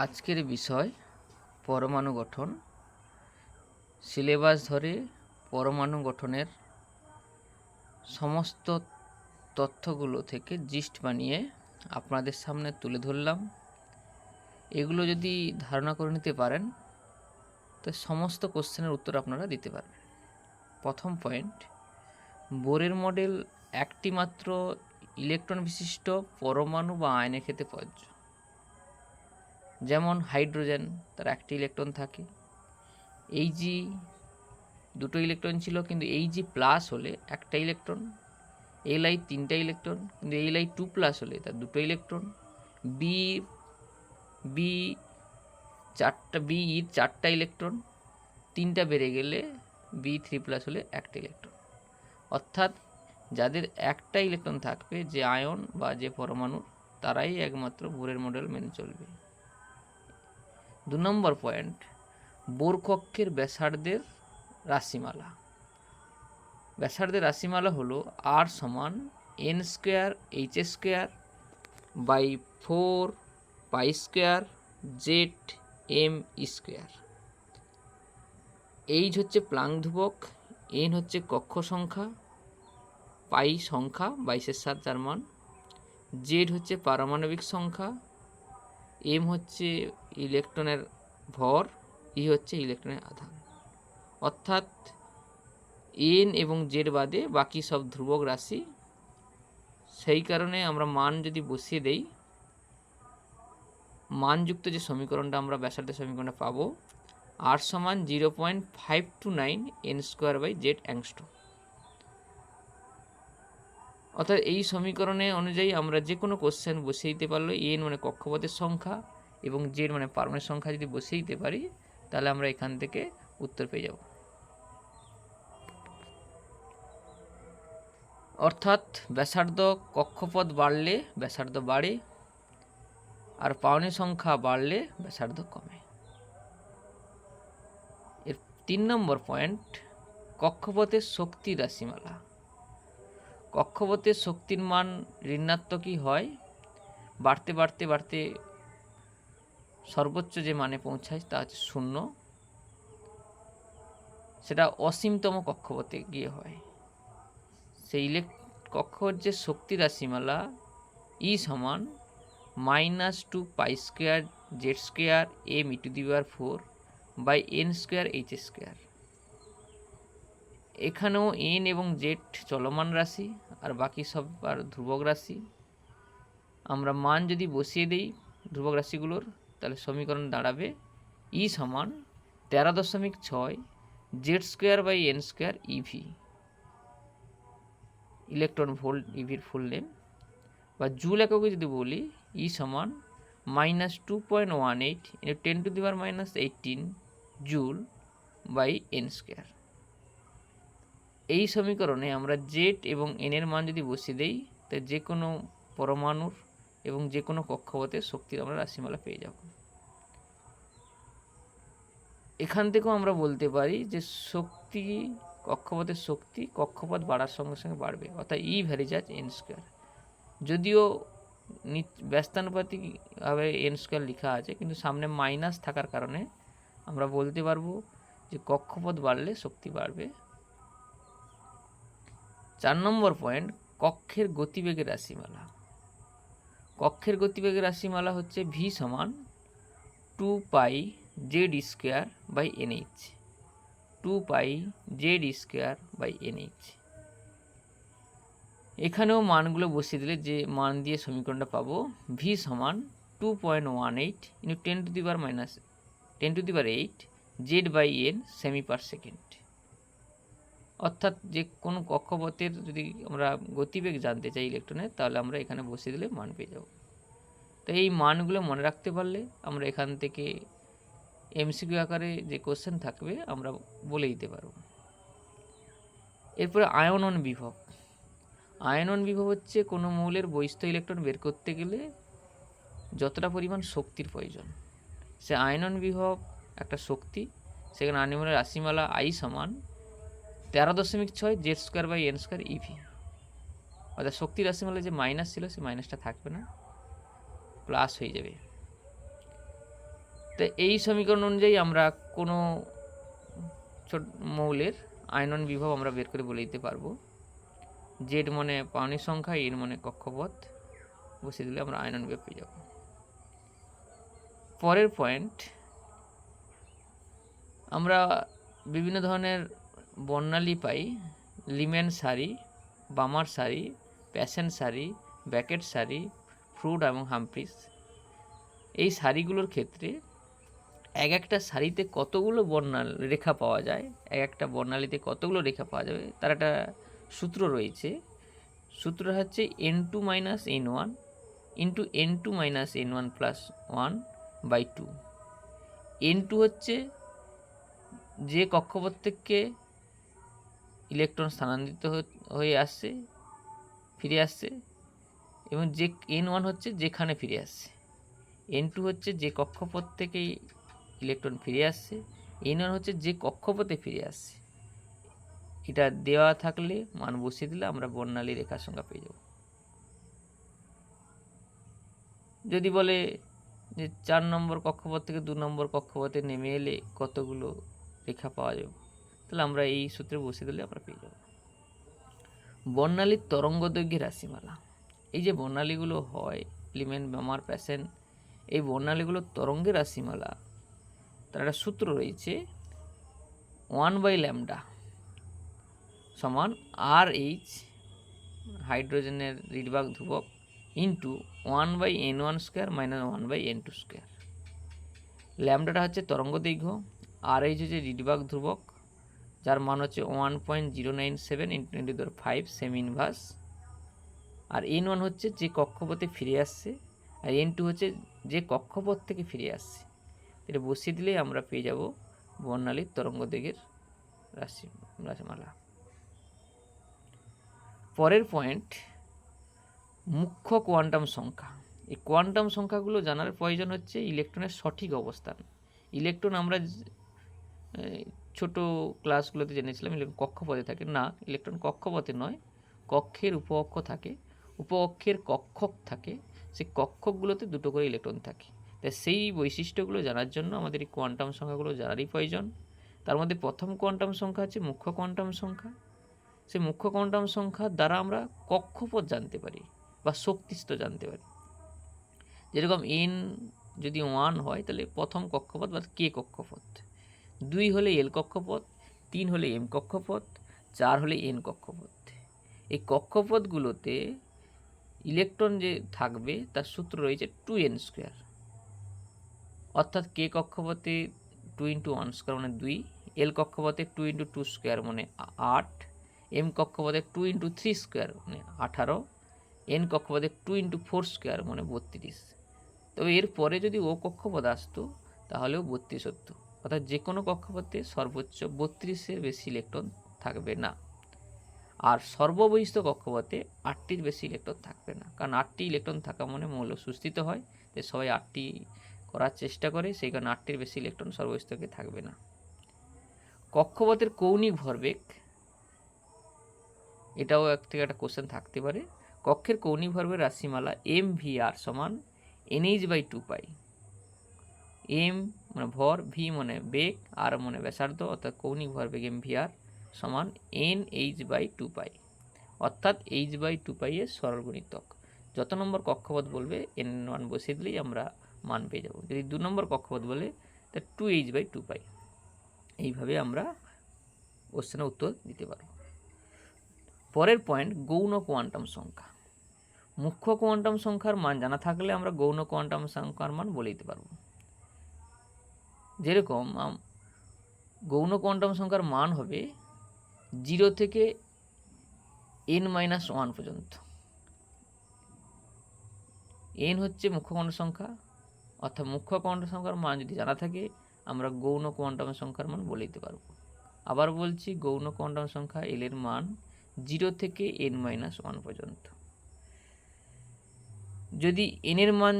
আজকের বিষয় পরমাণু গঠন। সিলেবাস ধরে পরমাণু গঠনের সমস্ত তথ্যগুলো থেকে জিস্ট বানিয়ে আপনাদের সামনে তুলে ধরলাম। এগুলো যদি ধারণা করে নিতে পারেন তো সমস্ত কোশ্চেনের উত্তর আপনারা দিতে পারবেন। প্রথম পয়েন্ট, বোরের মডেল একটি মাত্র ইলেকট্রন বিশিষ্ট পরমাণু বা আয়নের ক্ষেত্রে প্রযোজ্য। যেমন হাইড্রোজেন, তার একটি ইলেকট্রন থাকে। এইজি দুটো ইলেকট্রন ছিল, কিন্তু এইজি প্লাস হলে একটা ইলেকট্রন। এলআই তিনটা ইলেকট্রন, কিন্তু এলআই 2+ হলে তার দুটো ইলেকট্রন। বি বি চারটা ইলেকট্রন, তিনটা বেড়ে গেলে B3+ হলে একটা ইলেকট্রন। অর্থাৎ যাদের একটা ইলেকট্রন থাকবে, যে আয়ন বা যে পরমাণু, তারাই একমাত্র বোরের মডেল মেনে চলবে। 2 নম্বর পয়েন্ট, বোর কক্ষের ব্যাসার্ধের রাশিমালা। ব্যাসার্ধের রাশিমালা হলো R সমান n² h² by 4 π² ZM²। H হচ্ছে প্লাঙ্ক ধ্রুবক, n হচ্ছে কক্ষ সংখ্যা, পাই সংখ্যা 22/7 যার মান, জেড হচ্ছে পারমাণবিক সংখ্যা, এম হচ্ছে ইলেকট্রনের ভর, ই হচ্ছে ইলেকট্রনের আধান। অর্থাৎ এন এবং জেড বাদে বাকি সব ধ্রুবক রাশি। সেই কারণে আমরা মান যদি বসিয়ে দেই, মানযুক্ত যে সমীকরণটা আমরা ব্যাসার্ধের সমীকরণটা পাবো, আর সমান 0.529 n²/z অ্যাংস্ট্রম। অর্থাৎ এই সমীকরণে অনুযায়ী আমরা যে কোনো কোশ্চেন বসিয়ে দিতে পারলে, এন মানে কক্ষপথের সংখ্যা এবং জেড মানে পারমাণবিক সংখ্যা যদি বসিয়ে দিতে পারি, তাহলে আমরা এখান থেকে উত্তর পেয়ে যাব। অর্থাৎ ব্যাসার্ধ কক্ষপথ বাড়লে ব্যাসার্ধ বাড়ে, আর পারমাণবিক সংখ্যা বাড়লে ব্যাসার্ধ কমে। এর 3 নম্বর পয়েন্ট, কক্ষপথের শক্তি রাশিমালা। কক্ষপথের শক্তির মান ঋণাত্মকই হয়, বাড়তে বাড়তে বাড়তে সর্বোচ্চ যে মানে পৌঁছায় তা হচ্ছে 0। সেটা অসীমতম কক্ষপথে গিয়ে হয়। সেই কক্ষপথ যে শক্তি রাশিমালা, ই সমান -2 π² z² m e⁴ by n² h²। এখানেও এন এবং জেড চলমান রাশি, আর বাকি সব আর ধ্রুবক রাশি। আমরা মান যদি বসিয়ে দিই ধ্রুবক রাশিগুলোর, তাহলে সমীকরণ দাঁড়াবে ই সমান 13.6 z² by n² eV, electron volt, ইভির ফুল নেম। বা জুল এককে যদি বলি, ই সমান -2.18 × 10⁻18 জুল বাই n²। এই সমীকরণে আমরা জেড এবং এন এর মান যদি বসিয়ে দেই, তাই যে কোনো পরমাণুর এবং যে কোনো কক্ষপথের শক্তির আমরা রাশিমালা পেয়ে যাব। এখান থেকেও আমরা বলতে পারি যে শক্তি, কক্ষপথের শক্তি কক্ষপথ বাড়ার সঙ্গে সঙ্গে বাড়বে, অর্থাৎ ই ভ্যারিজ n²। যদিও ব্যস্তানুপাতিকভাবে n² লেখা আছে, কিন্তু সামনে মাইনাস থাকার কারণে আমরা বলতে পারবো যে কক্ষপথ বাড়লে শক্তি বাড়বে। 4 নম্বর পয়েন্ট, কক্ষের গতিবেগের রাশিমালা। কক্ষের গতিবেগের রাশিমালা হচ্ছে ভি সমান 2 π/z² by nh, 2 π/z² by nh। এখানেও মানগুলো বসিয়ে দিলে যে মান দিয়ে সমীকরণটা পাবো, ভি সমান 2.18 × 10⁻8 জেড বাই এন সেমি/সেকেন্ড। অর্থাৎ যে কোনো কক্ষপথের যদি আমরা গতিবেগ জানতে চাই ইলেকট্রনের, তাহলে আমরা এখানে বসিয়ে দিলে মান পেয়ে যাব। তো এই মানগুলো মনে রাখতে পারলে আমরা এখান থেকে এমসিকিউ আকারে যে কোশ্চেন থাকবে আমরা বলে দিতে পারব। এরপরে আয়নন বিভব। আয়নন বিভব হচ্ছে কোনো মৌলের বহিস্থ ইলেকট্রন বের করতে গেলে যতটা পরিমাণ শক্তির প্রয়োজন, সে আয়নন বিভব একটা শক্তি। সেখানে আয়ননের রাশিমালা আই সমান 13.6 z² বাই n² ইভি। অর্থাৎ শক্তি রাশিমালা যে মাইনাস ছিল, সেই মাইনাসটা থাকবে না, প্লাস হয়ে যাবে। তো এই সমীকরণ অনুযায়ী আমরা কোনো ছোট মৌলের আয়নন বিভব আমরা বের করে বলে দিতে পারবো। জেড মানে পাওনিক সংখ্যা, এর মানে কক্ষপথ, বসিয়ে দিলে আমরা আয়নন বিভব পেয়ে যাব। পরের পয়েন্ট, আমরা বিভিন্ন ধরনের বর্ণালী পাই, লিমেন সারি, বামার সারি, প্যাসেন্ট সারি, ব্যাকেট সারি, ফ্রুড এবং হামফ্রিস। এই সারিগুলোর ক্ষেত্রে এক একটা সারিতে কতগুলো রেখা পাওয়া যায়, এক একটা বর্ণালীতে কতগুলো রেখা পাওয়া যাবে, তার একটা সূত্র রয়েছে। সূত্রটা হচ্ছে n2 minus n1 into n2 minus n1 plus 1/2। n2 হচ্ছে যে কক্ষপথ থেকে ইলেকট্রন স্থানান্তরিত হয়ে আসছে, ফিরে আসছে, এবং যে n1 হচ্ছে যেখানে ফিরে আসছে। n2 হচ্ছে যে কক্ষপথ থেকে ইলেকট্রন ফিরে আসছে, n1 হচ্ছে যে কক্ষপথে ফিরে আসছে। এটা দেওয়া থাকলে মান বসিয়ে দিলে আমরা বর্ণালী রেখার সংখ্যা পেয়ে যাব। যদি বলে যে 4 নম্বর কক্ষপথ থেকে 2 নম্বর কক্ষপথে নেমে এলে কতগুলো রেখা পাওয়া যাবে, তাহলে আমরা এই সূত্রে বসিয়ে দিলে আমরা পেয়ে যাব। বর্ণালীর তরঙ্গ দৈর্ঘ্যের রাশিমালা। এই যে বর্ণালীগুলো হয়, লিমেন, বামার, প্যাসেন্ট, এই বর্ণালীগুলোর তরঙ্গের রাশিমালা, তার একটা সূত্র রয়েছে 1/λ সমান RH হাইড্রোজেনের ঋণভাগ ধ্রুবক ইন্টু 1/n1² মাইনাস 1/n2²। ল্যামডাটা হচ্ছে তরঙ্গ দৈর্ঘ্য, RH হচ্ছে ঋণভাগ ধ্রুবক, যার মান হচ্ছে 1.097 × 10⁵ সেমি ইনভার্স, আর n1 হচ্ছে যে কক্ষপথে ফিরে আসছে, আর n2 হচ্ছে যে কক্ষপথ থেকে ফিরে আসছে। এটা বসিয়ে দিলেই আমরা পেয়ে যাব বর্ণালীর তরঙ্গ দৈর্ঘ্যের রাশিমালা। পরের পয়েন্ট, মুখ্য কোয়ান্টাম সংখ্যা। এই কোয়ান্টাম সংখ্যাগুলো জানার প্রয়োজন হচ্ছে ইলেকট্রনের সঠিক অবস্থান। ইলেকট্রন আমরা ছোট ক্লাসগুলোতে জেনেছিলাম ইলেকট্রন কক্ষপথে থাকে, না, ইলেকট্রন কক্ষপথে নয়, কক্ষের উপকক্ষ থাকে, উপকক্ষের কক্ষক থাকে, সেই কক্ষকগুলোতে দুটো করে ইলেকট্রন থাকে। তাই সেই বৈশিষ্ট্যগুলো জানার জন্য আমাদের এই কোয়ান্টাম সংখ্যাগুলো জানারই প্রয়োজন। তার মধ্যে প্রথম কোয়ান্টাম সংখ্যা হচ্ছে মুখ্য কোয়ান্টাম সংখ্যা। সেই মুখ্য কোয়ান্টাম সংখ্যার দ্বারা আমরা কক্ষপথ জানতে পারি বা শক্তিস্তর জানতে পারি। যেরকম n যদি 1 হয় তাহলে প্রথম কক্ষপথ বা k কক্ষপথ, 2 হলে l কক্ষপথ, 3 হলে m কক্ষপথ, 4 হলে n কক্ষপথ। এই কক্ষপথগুলোতে ইলেকট্রন যে থাকবে তার সূত্র রয়েছে 2n², অর্থাৎ k কক্ষপথে 2 × 1² মানে 2, l কক্ষপথে 2 × 2² মানে 8, m কক্ষপথে 2 × 3² মানে 18, n কক্ষপথে 2 × 4² মানে 32। তবে এর পরে যদি ও কক্ষপথ আসতো তাহলেও 32 হতো, অর্থাৎ যে কোনো কক্ষপথে সর্বোচ্চ 32-এর বেশি ইলেকট্রন থাকবে না। আর সর্ববহিষ্ঠ কক্ষপথে 8টির বেশি ইলেকট্রন থাকবে না, কারণ 8টি ইলেকট্রন থাকা মানে মৌল সুস্থিত হয়, তাই সবাই 8টি করার চেষ্টা করে, সেই কারণে 8টির বেশি ইলেকট্রন সর্ববহিষ্ঠকে থাকবে না। কক্ষপথের কৌণিক ভরবেগ, এটাও থেকে একটা কোশ্চেন থাকতে পারে। কক্ষের কৌণিক ভরবেগ রাশিমালা mvr সমান nh/2π। m মানে ভর, v মানে বেগ, r মানে ব্যাসার্ধ, অর্থাৎ কৌণিক ভরবেগ mvr সমান nh/2π, অর্থাৎ h/2π এর সরল গুণিতক। যত নম্বর কক্ষপথ বলবে n1 বসিয়ে দিলেই আমরা মান পেয়ে যাব। যদি 2 নম্বর কক্ষপথ বলে তা 2h/2π। এইভাবে আমরা কোশ্চেনের উত্তর দিতে পারব। পরের পয়েন্ট, গৌণ কোয়ান্টাম সংখ্যা। মুখ্য কোয়ান্টাম সংখ্যার মান জানা থাকলে আমরা গৌণ কোয়ান্টাম সংখ্যার মান বলে দিতে পারব। যেরকম গৌণ কোয়ান্টাম সংখ্যার মান হবে 0 থেকে n-1 পর্যন্ত। n হচ্ছে মুখ্য কোয়ান্টাম সংখ্যা, অর্থাৎ মুখ্য কোয়ান্টাম সংখ্যার মান যদি জানা থাকে আমরা গৌণ কোয়ান্টাম সংখ্যার মান বলে দিতে পারব। আবার বলছি, গৌণ কোয়ান্টাম সংখ্যা l এর মান 0 থেকে n-1 পর্যন্ত। যদি n এর মান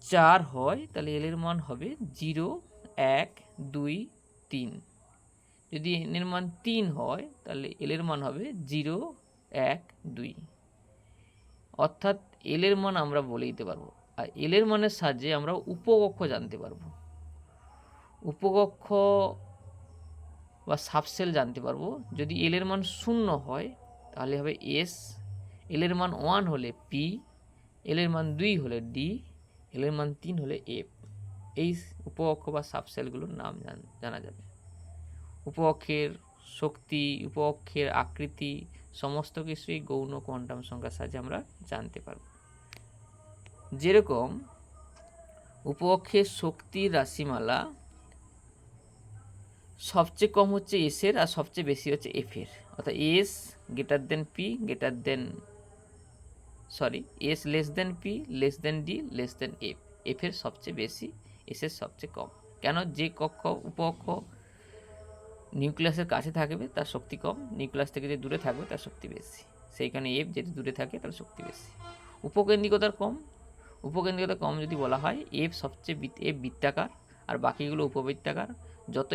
4 হয় তাহলে l এর মান হবে 0, 1, 2, 3। যদি n এর মান 3 হয় তাহলে l এর মান হবে 0, 1, 2। অর্থাৎ l এর মান আমরা বলে দিতে পারবো, আর l এর মানের সাহায্যে আমরা উপকক্ষ জানতে পারবো। উপকক্ষ বা সাবসেল জানতে পারবো। যদি এল এর মান 0 হয় তাহলে হবে এস, এল এর মান 1 হলে পি, এল এর মান 2 হলে ডি, এল এর মান 3 হলে এফ। এই উপকক্ষ বা সাবসেলগুলোর নাম জানা যাবে। উপকক্ষের শক্তি, উপকক্ষের আকৃতি সমস্ত কিছুই গৌণ কোয়ান্টাম সংখ্যার সাহায্যে আমরা জানতে পারব। যেরকম উপকক্ষের শক্তির রাশিমালা সবচেয়ে কম হচ্ছে এসের আর সবচেয়ে বেশি হচ্ছে এফের, অর্থাৎ s greater than p greater than s less than p less than d less than f, এফের সবচেয়ে বেশি এসের সবচেয়ে কম। কেন? যে উপকক্ষ নিউক্লিয়াসের কাছে থাকবে তার শক্তি কম, নিউক্লিয়াস থেকে যে দূরে থাকবে তার শক্তি বেশি, সেইখানে এফ যদি দূরে থাকে তার শক্তি বেশি। উপকেন্দ্রিকতার কম, উপকেন্দ্রিকতা কম যদি বলা হয় এফ সবচেয়ে এফ বৃত্তাকার আর বাকিগুলো উপবৃত্তাকার। যত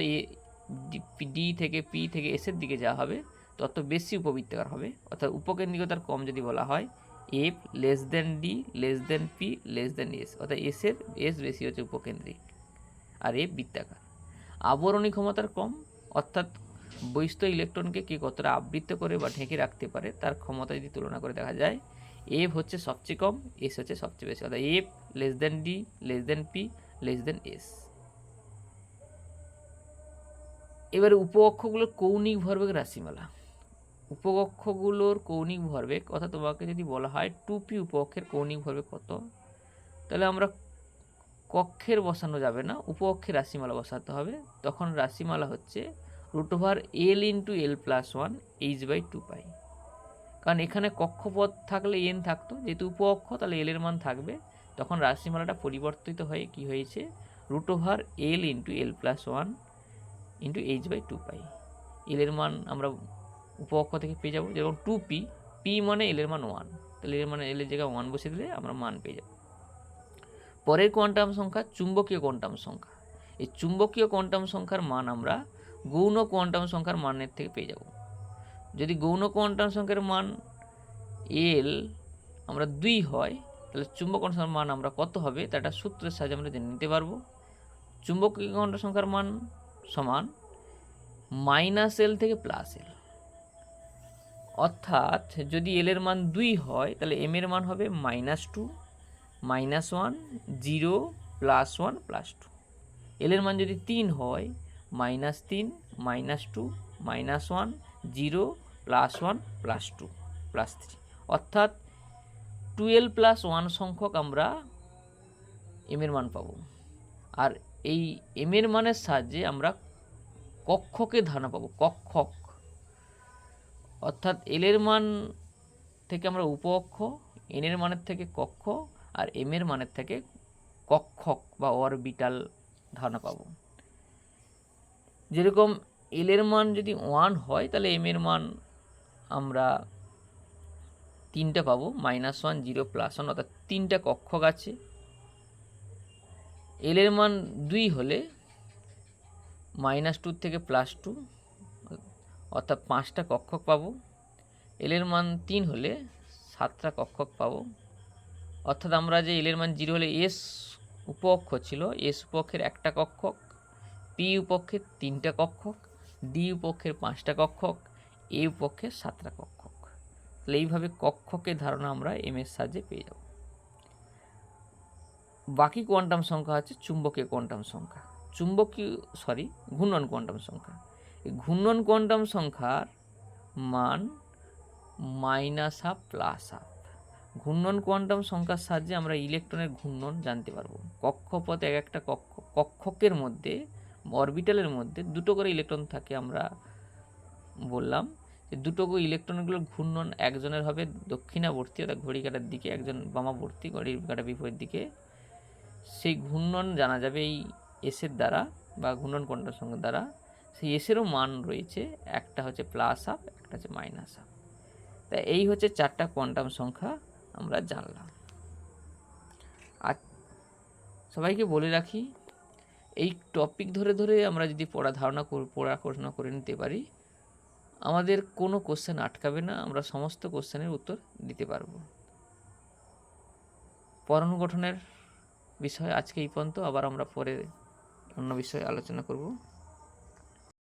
ডি থেকে পি থেকে এসের দিকে যাওয়া হবে তত বেশি উপবৃত্তাকার হবে। অর্থাৎ উপকেন্দ্রিকতার কম যদি বলা হয় F less than d less than p less দেন এস, অর্থাৎ এস বেশি হচ্ছে উপকেন্দ্রিক আর এফ বৃত্তাকার। আবরণী ক্ষমতার কম, অর্থাৎ বহিস্থ ইলেকট্রনকে কে কতটা আবৃত করে বা ঢেকে রাখতে পারে তার ক্ষমতা যদি তুলনা করে দেখা যায় এফ হচ্ছে সবচেয়ে কম, এস হচ্ছে সবচেয়ে বেশি, অর্থাৎ F less than d less than p less দেন এস। এবারে উপকক্ষগুলোর কৌণিক ভরবেগের রাশিমালা। উপকক্ষগুলোর কৌণিক ভরবেগ, অর্থাৎ তোমাকে যদি বলা হয় 2p উপকক্ষের কৌণিক ভরবেগ কত, তাহলে আমরা কক্ষের বসানো যাবে না, উপকক্ষের রাশিমালা বসাতে হবে। তখন রাশিমালা হচ্ছে √L × L+1 h/2π। কারণ এখানে কক্ষপথ থাকলে n থাকতো, যেহেতু উপকক্ষ তাহলে এল এর মান থাকবে, তখন রাশিমালাটা পরিবর্তিত হয়ে কি হয়েছে √L × L+1 × h/2π। এল এর মান আমরা উপকক্ষ থেকে পেয়ে যাবো, যেমন 2p, p মানে এল এর মান 1, তাহলে এর মানে এল এর জায়গায় 1 বসিয়ে দিলে আমরা মান পেয়ে যাব। পরের কোয়ান্টাম সংখ্যা চুম্বকীয় কোয়ান্টাম সংখ্যা। এই চুম্বকীয় কোয়ান্টাম সংখ্যার মান আমরা গৌণ কোয়ান্টাম সংখ্যার মানের থেকে পেয়ে যাব। যদি গৌণ কোয়ান্টাম সংখ্যার মান এল আমরা 2 হয় তাহলে চুম্বক কোয়ান্টাম সংখ্যার মান আমরা কত হবে তা একটা সূত্রের সাহায্যে আমরা জেনে নিতে পারবো। চুম্বকীয় কোয়ান্টাম সংখ্যার মান সমান -L থেকে +L, অর্থাৎ যদি এল এর মান 2 হয় তাহলে এম এর মান হবে -2 -1 0 +1 +2। এল এর মান যদি 3 হয় -3 -2 -1 0 +1 +2 +3, অর্থাৎ 12 + 1 সংখ্যক আমরা এম এর মান পাবো। আর এই এম এর মানের সাহায্যে আমরা কক্ষকে ধারণা পাবো, কক্ষক, অর্থাৎ এল এর মান থেকে আমরা উপকক্ষ, এন এর মানের থেকে কক্ষ আর এম এর মানের থেকে কক্ষক বা অরবিটাল ধারণা পাবো। যেরকম এল এর মান যদি 1 হয় তাহলে এম এর মান আমরা 3টা পাবো, -1 0 +1, অর্থাৎ 3টা কক্ষক আছে। এল এর মান 2 হলে -2 থেকে +2, অর্থাৎ 5টা কক্ষক পাবো। এল এর মান 3 হলে 7টা কক্ষক পাবো, অর্থাৎ আমরা যে এল এর মান 0 হলে এস উপকক্ষ ছিল, এস উপকক্ষের একটা কক্ষক, পি উপকক্ষের 3টা কক্ষক, ডি উপকক্ষের 5টা কক্ষক, এ উপকক্ষের 7টা কক্ষক। তাহলে এইভাবে কক্ষকের ধারণা আমরা এম এর সাহায্যে পেয়ে যাব। বাকি কোয়ান্টাম সংখ্যা হচ্ছে চুম্বকীয় কোয়ান্টাম সংখ্যা, ঘূর্ণন কোয়ান্টাম সংখ্যা। এই ঘূর্ণন কোয়ান্টাম সংখ্যার মান -12 +12। ঘূর্ণন কোয়ান্টাম সংখ্যার সাহায্যে আমরা ইলেকট্রনের ঘূর্ণন জানতে পারবো। কক্ষপথে একটা কক্ষকের মধ্যে অরবিটালের মধ্যে 2টো করে ইলেকট্রন থাকে, আমরা বললাম যে 2টো করে ইলেকট্রনগুলোর ঘূর্ণন একজনের হবে দক্ষিণাবর্তী অর্থাৎ ঘড়ি কাঁটার দিকে, একজন বামাবর্তী ঘড়ি কাঁটার বিপরীত দিকে। সেই ঘূর্ণন জানা যাবে এই এসের দ্বারা বা ঘূর্ণন কোয়ান্টাম সংখ্যার দ্বারা। সেই এসেরও মান রয়েছে, একটা হচ্ছে +12, একটা হচ্ছে -12। তাই এই হচ্ছে 4টা কোয়ান্টাম সংখ্যা আমরা জানলাম। আর সবাইকে বলে রাখি, এই টপিক ধরে ধরে আমরা যদি পড়াশোনা করে নিতে পারি আমাদের কোনো কোশ্চেন আটকাবে না, আমরা সমস্ত কোশ্চেনের উত্তর দিতে পারবো। পরমাণু গঠনের বিষয় আজকে এই পর্যন্ত, আবার আমরা পরে অন্য বিষয়ে আলোচনা করব।